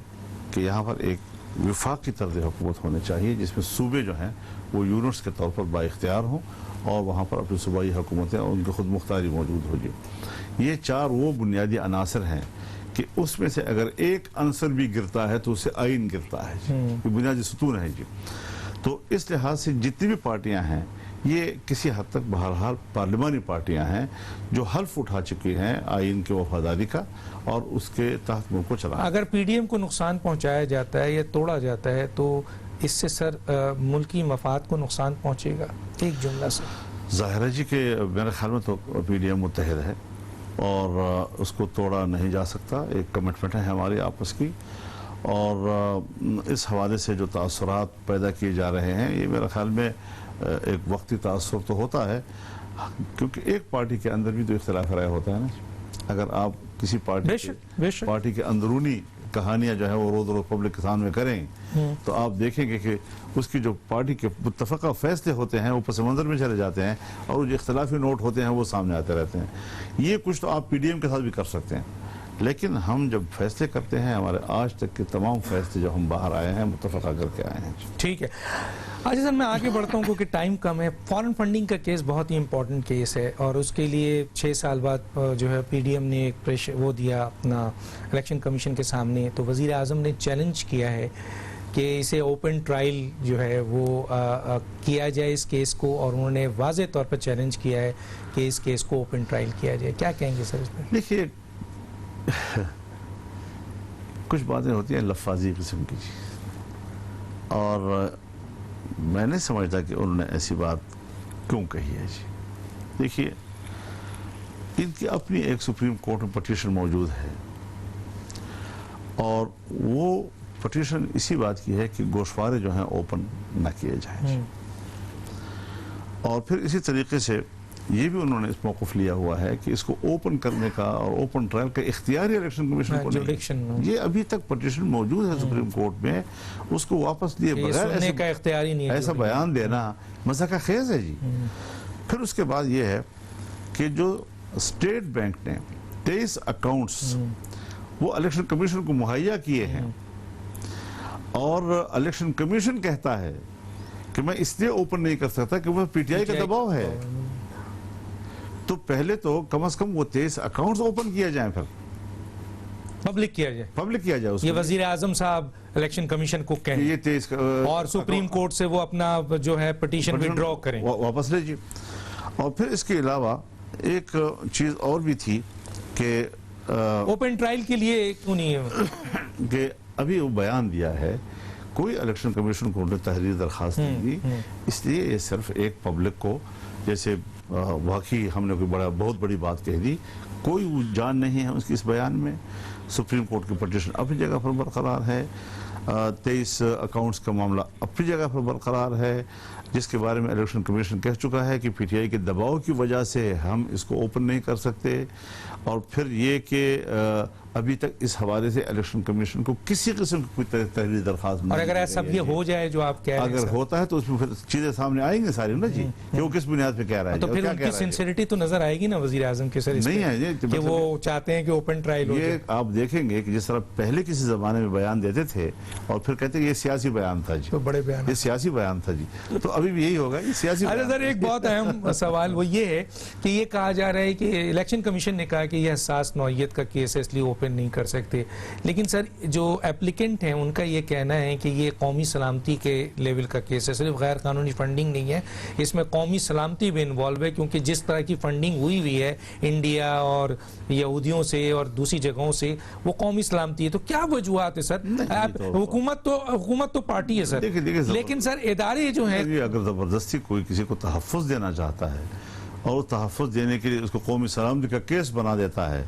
کہ یہاں پر ایک وفاقی طرز حکومت ہونے چاہیے جس میں صوبے جو ہیں وہ یونٹس کے طور پر با اختیار ہوں، اور وہاں پر اپنی صوبائی حکومتیں اور ان کی خود مختاری موجود ہوگی. یہ 4 وہ بنیادی عناصر ہیں کہ اس میں سے اگر ایک عنصر بھی گرتا ہے تو اسے آئین گرتا ہے جی. یہ بنیادی ستون ہے جی. تو اس لحاظ سے جتنی بھی پارٹیاں ہیں یہ کسی حد تک بہرحال پارلیمانی پارٹیاں ہیں جو حلف اٹھا چکی ہیں آئین کی وفاداری کا اور اس کے تحت ملک کو چلانا. اگر پی ڈی ایم کو نقصان پہنچایا جاتا ہے یا توڑا جاتا ہے تو اس سے سر ملکی مفاد کو نقصان پہنچے گا؟ ایک جملہ سے. ظاہر ہے جی کہ میرے خیال میں تو پی ڈی ایم متحد ہے اور اس کو توڑا نہیں جا سکتا. ایک کمٹمنٹ ہے ہماری آپس کی، اور اس حوالے سے جو تاثرات پیدا کیے جا رہے ہیں یہ میرے خیال میں ایک وقتی تاثر تو ہوتا ہے، کیونکہ ایک پارٹی کے اندر بھی تو اختلاف رائے ہوتا ہے نا. اگر آپ کسی پارٹی کے اندرونی کہانیاں جو ہے وہ روز روز پبلک کے سامنے کریں تو آپ دیکھیں گے کہ اس کی جو پارٹی کے متفقہ فیصلے ہوتے ہیں وہ پس منظر میں چلے جاتے ہیں، اور جو اختلافی نوٹ ہوتے ہیں وہ سامنے آتے رہتے ہیں. یہ کچھ تو آپ پی ڈی ایم کے ساتھ بھی کر سکتے ہیں، لیکن ہم جب فیصلے کرتے ہیں ہمارے آج تک کے تمام فیصلے جو ہم باہر آئے ہیں متفقہ کر کے آئے ہیں. ٹھیک ہے. آج سر میں آگے بڑھتا ہوں کیونکہ ٹائم کم ہے. فارن فنڈنگ کا کیس بہت ہی امپورٹنٹ کیس ہے، اور اس کے لیے 6 سال بعد جو ہے پی ڈی ایم نے ایک وہ دیا اپنا الیکشن کمیشن کے سامنے. تو وزیر اعظم نے چیلنج کیا ہے کہ اسے اوپن ٹرائل جو ہے وہ کیا جائے اس کیس کو، اور انہوں نے واضح طور پر چیلنج کیا ہے کہ اس کیس کو اوپن ٹرائل کیا جائے. کیا کہیں گے سر اس میں؟ دیکھیے کچھ باتیں ہوتی ہیں لفاظی قسم کی، اور میں نہیں سمجھتا کہ انہوں نے ایسی بات کیوں کہی ہے جی. دیکھیے ان کی اپنی ایک سپریم کورٹ میں پٹیشن موجود ہے، اور وہ پٹیشن اسی بات کی ہے کہ گوشوارے جو ہیں اوپن نہ کیے جائیں، اور پھر اسی طریقے سے یہ بھی انہوں نے اس موقف لیا ہوا ہے کہ اس کو اوپن کرنے کا اور اوپن ٹرائل کا اختیاری الیکشن کمیشن کو نہیں، یہ ابھی تک پٹیشن موجود ہے سپریم کورٹ میں، اس کو واپس لیے بغیر ایسا بیان دینا مذاق خیز ہے جی۔ پھر اس کے بعد یہ ہے کہ جو اسٹیٹ بینک نے 23 اکاؤنٹس وہ الیکشن کمیشن کو مہیا کیے ہیں، اور الیکشن کمیشن کہتا ہے کہ میں اس لیے اوپن نہیں کر سکتا کہ وہ پی ٹی آئی کا دباؤ ہے، تو پہلے تو کم از کم وہ 23 اکاؤنٹس اوپن کیا جائیں، پھر پبلک کیا جائے اس کو۔ یہ وزیر اعظم صاحب الیکشن کمیشن کو کہیں یہ 23 اور سپریم کورٹ سے وہ اپنا جو ہے پٹیشن وڈرا کریں، واپس لے جی۔ اور پھر اس کے علاوہ ایک چیز اور بھی تھی کہ اوپن ٹرائل کے لیے کیوں نہیں ہے کہ ابھی وہ بیان دیا ہے کوئی الیکشن کمیشن کو انہوں نے تحریری درخواست نہیں دی، اس لیے یہ صرف ایک پبلک کو جیسے واقعی ہم نے کوئی بہت بڑی بات کہہ دی، کوئی جان نہیں ہے اس کی اس بیان میں۔ سپریم کورٹ کی پٹیشن اپنی جگہ پر برقرار ہے، 23 اکاؤنٹس کا معاملہ اپنی جگہ پر برقرار ہے، جس کے بارے میں الیکشن کمیشن کہہ چکا ہے کہ پی ٹی آئی کے دباؤ کی وجہ سے ہم اس کو اوپن نہیں کر سکتے، اور پھر یہ کہ ابھی تک اس حوالے سے الیکشن کمیشن کو کسی قسم کی کوئی تحریری درخواست نہیں، اور اگر ایسا یہ ہو جائے جو آپ کہہ رہے ہیں، اگر ہوتا ہے تو اس میں پھر چیزیں سامنے آئیں گے ساری نا جی، کہ وہ کس بنیاد پہ کہہ رہا ہے، تو پھر ان کی سنسیریٹی تو نظر آئے گی نا وزیر اعظم کے سر نہیں ہے کہ وہ چاہتے ہیں کہ اوپن ٹرائل ہو۔ یہ آپ دیکھیں گے کہ جس طرح پہلے کسی زمانے میں بیان دیتے تھے اور پھر کہتے ہیں یہ سیاسی بیان تھا جی، بڑے بیان، یہ سیاسی بیان تھا جی، تو ابھی بھی یہی ہوگا، یہ سیاسی بیان۔ سر ایک بہت اہم سوال وہ یہ ہے کہ یہ کہا جا رہا ہے کہ الیکشن کمیشن نے کہا کہ یہ حساس نوعیت کا کیس ہے اس لیے اوپن نہیں کر سکتے، لیکن سر جو اپلیکنٹ ہیں ان کا یہ کہنا ہے کہ یہ قومی سلامتی کے لیول کا کیس ہے، صرف غیر قانونی فنڈنگ نہیں ہے، اس میں قومی سلامتی بھی انوالو ہے، کیونکہ جس طرح کی فنڈنگ ہوئی ہے انڈیا اور یہودیوں سے اور دوسری جگہوں سے، وہ قومی سلامتی ہے۔ تو کیا وجوہات ہے سر؟ حکومت تو پارٹی ہے سر، لیکن سر ادارے جو ہیں، اگر زبردستی کوئی کسی کو تحفظ دینا چاہتا ہے اور تحفظ دینے کے لیے اس کو قومی سلامتی کا کیس بنا دیتا ہے،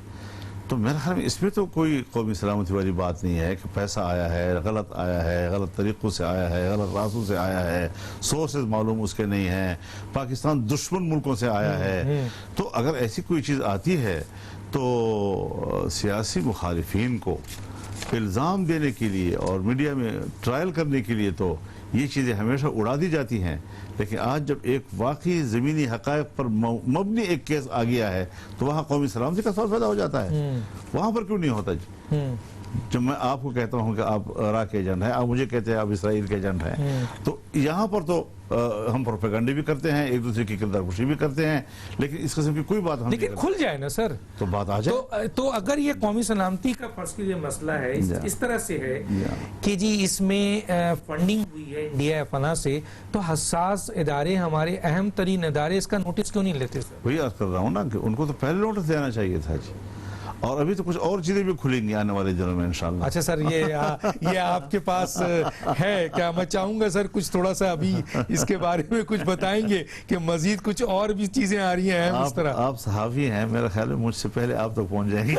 تو میرے خیال میں اس میں تو کوئی قومی سلامتی والی بات نہیں ہے کہ پیسہ آیا ہے، غلط آیا ہے، غلط طریقوں سے آیا ہے، غلط راستوں سے آیا ہے، سورسز معلوم اس کے نہیں ہیں، پاکستان دشمن ملکوں سے آیا ہے۔ تو اگر ایسی کوئی چیز آتی ہے تو سیاسی مخالفین کو الزام دینے کے لیے اور میڈیا میں ٹرائل کرنے کے لیے تو یہ چیزیں ہمیشہ اڑا دی جاتی ہیں، لیکن آج جب ایک واقعی زمینی حقائق پر مبنی ایک کیس آ گیا ہے تو وہاں قومی سلامتی کا سوال پیدا ہو جاتا ہے، وہاں پر کیوں نہیں ہوتا جی؟ جب میں آپ کو کہتا ہوں کہ آپ عراق کے ایجنٹ ہیں، آپ مجھے کہتے ہیں آپ اسرائیل کے ایجنٹ ہیں، تو یہاں پر تو ہم پروپیگنڈے بھی کرتے ہیں، ایک دوسرے کی کردار کشی بھی کرتے ہیں، لیکن اس قسم کی کوئی بات ہم لیکن کھل جائے نا سر تو بات آ جائے۔ تو اگر یہ قومی سلامتی کا فرض کی یہ مسئلہ ہے اس طرح سے ہے کہ جی اس میں فنڈنگ ہوئی ہے انڈیا فلاں سے، تو حساس ادارے، ہمارے اہم ترین ادارے اس کا نوٹس کیوں نہیں لیتے سر؟ وہی عرض کر رہا ہوں نا کہ ان کو تو پہلے نوٹس دینا چاہیے تھا جی، اور ابھی تو کچھ اور چیزیں بھی کھلیں گی آنے والے دنوں میں انشاءاللہ۔ اچھا سر، یہ آپ کے پاس ہے کیا؟ میں چاہوں گا سر کچھ تھوڑا سا ابھی اس کے بارے میں کچھ بتائیں گے کہ مزید کچھ اور بھی چیزیں آ رہی ہیں اس طرح؟ آپ صحافی ہیں، میرا خیال ہے مجھ سے پہلے آپ تک پہنچ جائیں گے۔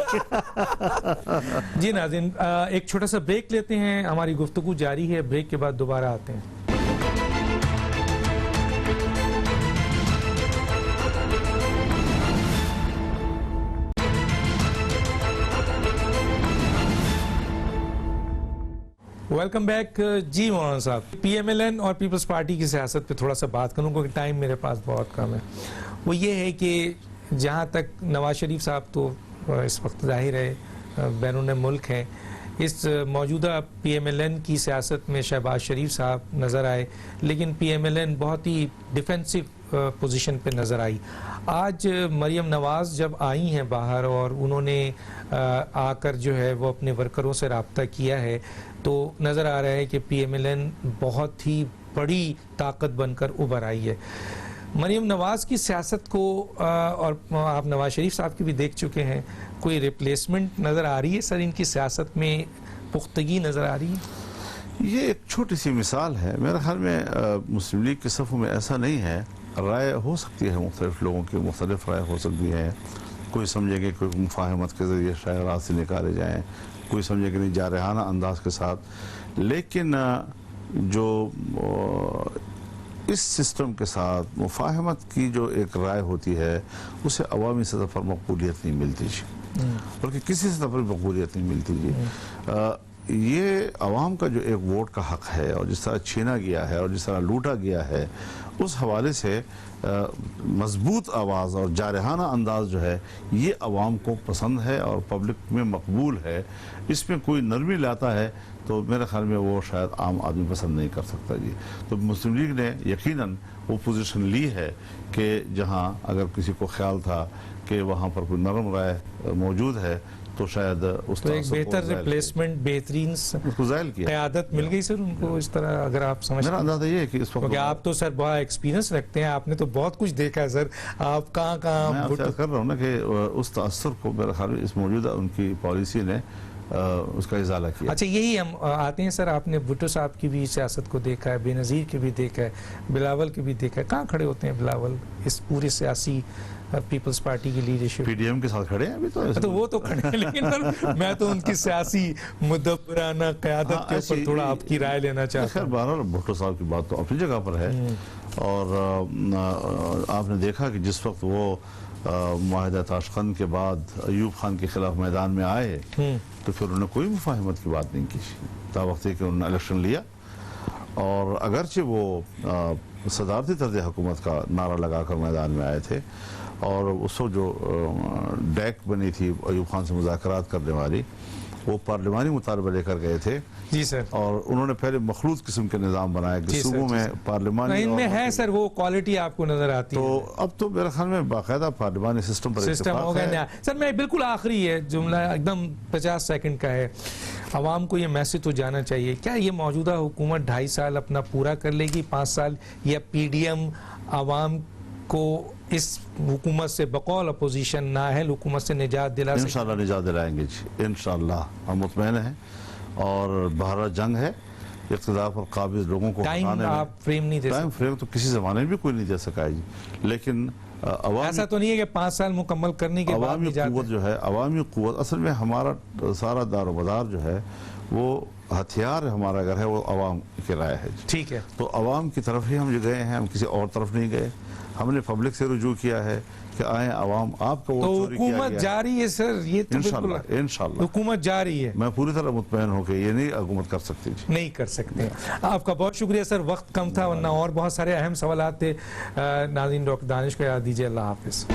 جی ناظرین، ایک چھوٹا سا بریک لیتے ہیں، ہماری گفتگو جاری ہے، بریک کے بعد دوبارہ آتے ہیں۔ ویلکم بیک جی مولانا صاحب، پی ایم ایل این اور پیپلز پارٹی کی سیاست پہ تھوڑا سا بات کروں کیونکہ ٹائم میرے پاس بہت کم ہے۔ وہ یہ ہے کہ جہاں تک نواز شریف صاحب تو اس وقت ظاہر ہے بیرون ملک ہیں، اس موجودہ پی ایم ایل این کی سیاست میں شہباز شریف صاحب نظر آئے، لیکن پی ایم ایل این بہت ہی ڈیفینسو پوزیشن پہ نظر آئی۔ آج مریم نواز جب آئی ہیں باہر اور انہوں نے آ کر جو ہے وہ اپنے ورکروں سے رابطہ کیا ہے، تو نظر آ رہا ہے کہ پی ایم ایل این بہت ہی بڑی طاقت بن کر ابھر آئی ہے۔ مریم نواز کی سیاست کو اور آپ نواز شریف صاحب کی بھی دیکھ چکے ہیں، کوئی ریپلیسمنٹ نظر آ رہی ہے سر؟ ان کی سیاست میں پختگی نظر آ رہی ہے؟ یہ ایک چھوٹی سی مثال ہے، میرے خیال میں مسلم لیگ کے صفوں میں ایسا نہیں ہے، رائے ہو سکتی ہے، مختلف لوگوں کی مختلف رائے ہو سکتی ہے، کوئی سمجھے کہ کوئی مفاہمت کے ذریعے شائعات سے نکالے جائیں، کوئی سمجھے کہ نہیں جارحانہ انداز کے ساتھ، لیکن جو اس سسٹم کے ساتھ مفاہمت کی جو ایک رائے ہوتی ہے اسے عوامی سطح پر مقبولیت نہیں ملتی جی، بلکہ کسی سطح پر مقبولیت نہیں ملتی جی۔ یہ عوام کا جو ایک ووٹ کا حق ہے اور جس طرح چھینا گیا ہے اور جس طرح لوٹا گیا ہے، اس حوالے سے مضبوط آواز اور جارحانہ انداز جو ہے یہ عوام کو پسند ہے اور پبلک میں مقبول ہے۔ اس میں کوئی نرمی لاتا ہے تو میرے خیال میں وہ شاید عام آدمی پسند نہیں کر سکتا جی۔ تو مسلم لیگ نے یقیناً وہ پوزیشن لی ہے کہ جہاں اگر کسی کو خیال تھا کہ وہاں پر کوئی نرم رائے موجود ہے تو شاید اس تو ایک بہتر ریپلیسمنٹ، بہترین قیادت مل گئی سر ان کو، اس طرح اگر آپ سمجھتے ہیں؟ میرا اندازہ یہ ہے کہ اس وقت، کیونکہ آپ تو سر بڑا ایکسپیرینس رکھتے ہیں، آپ نے تو بہت کچھ دیکھا ہے سر، آپ کہاں میں آپ سے کر رہا ہوں نا کہ اس تاثر کو میرے خیال میں اس موجودہ ان کی پالیسی نے اس کا ازالہ کیا۔ اچھا یہی ہم آتے ہیں سر، آپ نے بھٹو صاحب کی بھی سیاست کو دیکھا ہے، بے نظیر کی بھی دیکھا ہے، بلاول کی بھی دیکھا ہے، کہاں کھڑے ہوتے ہیں بلاول اس پورے سیاسی پیپلز پارٹی کی لیڈرشپ؟ پی ڈی ایم کے ساتھ کھڑے ہیں ابھی تو وہ تو کھڑے ہیں، لیکن سر میں تو ان کی سیاسی مدبرانہ قیادت کے اوپر تھوڑا آپ کی رائے لینا چاہتا ہوں۔ خیر بہرحال بھٹو صاحب کی بات تو اپنی جگہ پر ہے، اور آپ نے دیکھا کہ جس وقت وہ معاہدہ تاشقند کے بعد ایوب خان کے خلاف میدان میں آئے تو پھر انہوں نے کوئی مفاہمت کی بات نہیں کی تا وقت کہ انہوں نے الیکشن لیا، اور اگرچہ وہ صدارتی طرز حکومت کا نعرہ لگا کر میدان میں آئے تھے، اور اس وقت جو ڈیک بنی تھی ایوب خان سے مذاکرات کرنے والی، وہ پارلیمانی مطالبہ لے کر گئے تھے جی سر، اور انہوں نے پہلے مخلوط قسم کے نظام بنائے کہ صوبوں میں پارلیمانی، ان میں ہے سر وہ کوالٹی آپ کو نظر آتی ہے؟ تو اب تو میرے خیال میں باقاعدہ پارلیمانی سسٹم پر اتفاق ہے۔ سر میں بالکل آخری ہے جملہ، ایک دم 50 سیکنڈ کا ہے، عوام کو یہ میسج تو جانا چاہیے، کیا یہ موجودہ حکومت 2.5 سال اپنا پورا کر لے گی، 5 سال، یا پی ڈی ایم عوام کو اس حکومت سے بقول اپوزیشن نااہل حکومت سے نجات دلا سکتے؟ انشاءاللہ نجات دلائیں گے جی، انشاءاللہ ہم مطمئن ہیں، اور بہرحال جنگ ہے، اقتدار پر قابض لوگوں کو ٹائم آپ فریم نہیں دے سکتے؟ ٹائم فریم تو کسی زمانے میں بھی کوئی نہیں دے سکا ہے جی، لیکن ایسا تو نہیں ہے کہ 5 سال مکمل کرنے کے بعد عوامی قوت جو ہے، عوامی قوت اصل میں ہمارا سارا دار و مدار جو ہے وہ ہتھیار ہمارا اگر ہے وہ عوام کی رائے ہے جی۔ ٹھیک ہے، تو عوام کی طرف ہی ہم جو گئے ہیں، ہم کسی اور طرف نہیں گئے، ہم نے پبلک سے رجوع کیا ہے کہ آئیں عوام، آپ کا ووٹ چوری کیا گیا ہے۔ حکومت جاری ہے سر، یہ تو بالکل انشاءاللہ حکومت جاری ہے، میں پوری طرح مطمئن ہوں کہ یہ نہیں حکومت کر سکتی جی، نہیں کر سکتے۔ آپ کا بہت شکریہ سر، وقت کم تھا ورنہ اور بہت سارے اہم سوالات تھے۔ ناظرین ڈاکٹر دانش کو یاد دیجیے، اللہ حافظ۔